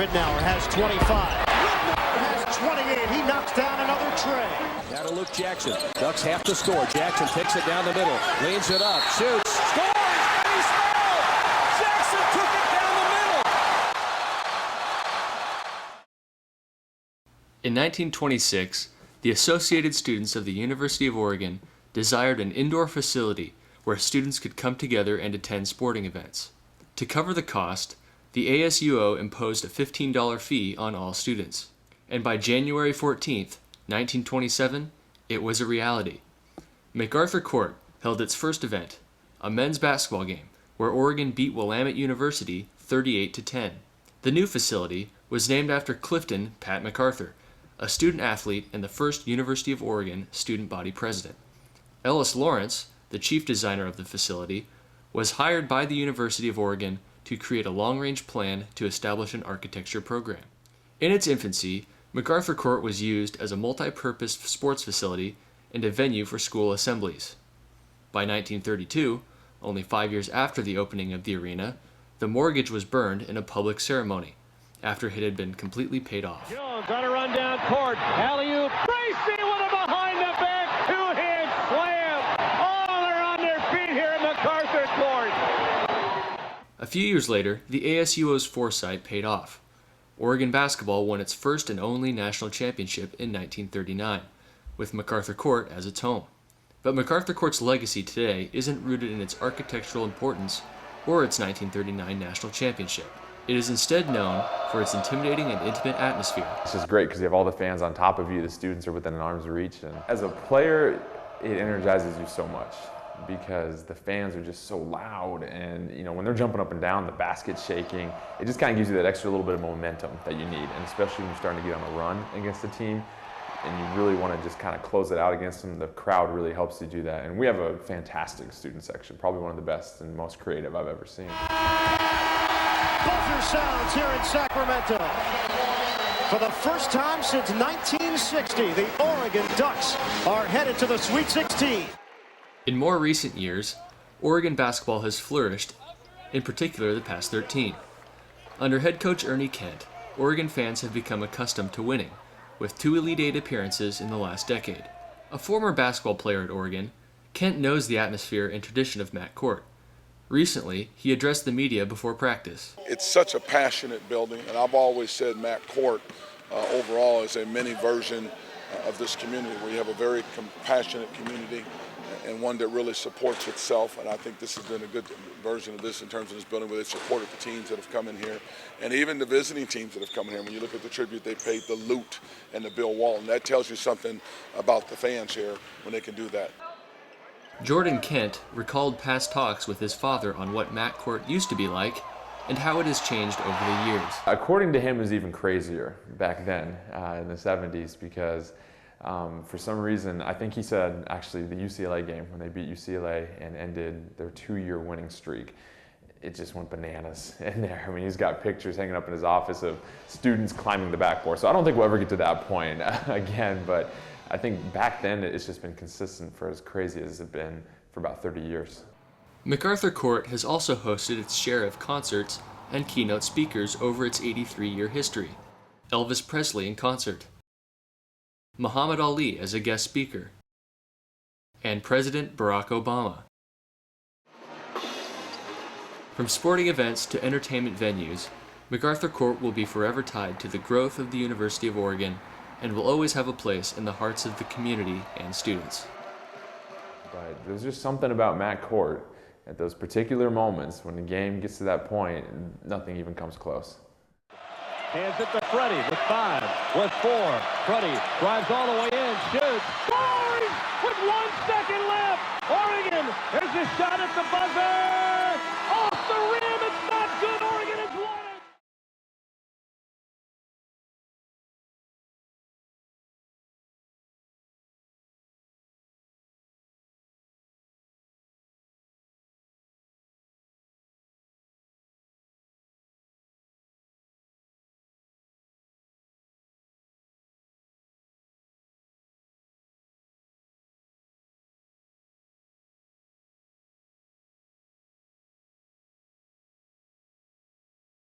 Ridnour has 25. Ridnour has 28. He knocks down another tray. Now to Luke Jackson. Ducks have to score. Jackson takes it down the middle. Leans it up. Shoots. Scores! And he's fouled! Jackson took it down the middle! In 1926, the Associated Students of the University of Oregon desired an indoor facility where students could come together and attend sporting events. To cover the cost, the ASUO imposed a $15 fee on all students. And by January 14th, 1927, it was a reality. McArthur Court held its first event, a men's basketball game, where Oregon beat Willamette University 38-10. The new facility was named after Clifton Pat McArthur, a student athlete and the first University of Oregon student body president. Ellis Lawrence, the chief designer of the facility, was hired by the University of Oregon to create a long-range plan to establish an architecture program. In its infancy, McArthur Court was used as a multi-purpose sports facility and a venue for school assemblies. By 1932, only 5 years after the opening of the arena, the mortgage was burned in a public ceremony after it had been completely paid off. Jones on a run down court. Alley-oop. Tracy with a behind-the-back two-hand slam. Oh, they're on their feet here at McArthur Court. A few years later, the ASUO's foresight paid off. Oregon basketball won its first and only national championship in 1939, with McArthur Court as its home. But McArthur Court's legacy today isn't rooted in its architectural importance or its 1939 national championship. It is instead known for its intimidating and intimate atmosphere. It's just great because you have all the fans on top of you, the students are within an arm's reach. And as a player, it energizes you so much because the fans are just so loud, and when they're jumping up and down, the basket's shaking, it just kind of gives you that extra little bit of momentum that you need, and especially when you're starting to get on a run against a team and you really want to just kind of close it out against them, the crowd really helps you do that. And we have a fantastic student section, probably one of the best and most creative I've ever seen. Buzzer sounds here in Sacramento. For the first time since 1960, the Oregon Ducks are headed to the Sweet 16. In more recent years, Oregon basketball has flourished, in particular the past 13. Under head coach Ernie Kent, Oregon fans have become accustomed to winning, with 2 Elite Eight appearances in the last decade. A former basketball player at Oregon, Kent knows the atmosphere and tradition of Matt Court. Recently, he addressed the media before practice. It's such a passionate building, and I've always said Matt Court overall is a mini version of this community, where you have a very compassionate community and one that really supports itself. And I think this has been a good version of this in terms of this building, where they supported the teams that have come in here and even the visiting teams that have come in here. When you look at the tribute they paid the Lute and the Bill Walton, that tells you something about the fans here when they can do that. Jordan Kent recalled past talks with his father on what Matt Court used to be like and how it has changed over the years. According to him, it was even crazier back then in the 70s because for some reason, I think he said actually the UCLA game when they beat UCLA and ended their 2-year winning streak, it just went bananas in there. I mean, he's got pictures hanging up in his office of students climbing the backboard. So I don't think we'll ever get to that point again, but I think back then it's just been consistent for as crazy as it's been for about 30 years. McArthur Court has also hosted its share of concerts and keynote speakers over its 83-year history. Elvis Presley in concert, Muhammad Ali as a guest speaker, and President Barack Obama. From sporting events to entertainment venues, McArthur Court will be forever tied to the growth of the University of Oregon and will always have a place in the hearts of the community and students. But there's just something about Matt Court at those particular moments when the game gets to that point, nothing even comes close. Hands it to Freddie with 5, with 4. Freddie drives all the way in, shoots, scores with 1 second left. Oregon, there's a shot at the buzzer, off the rim.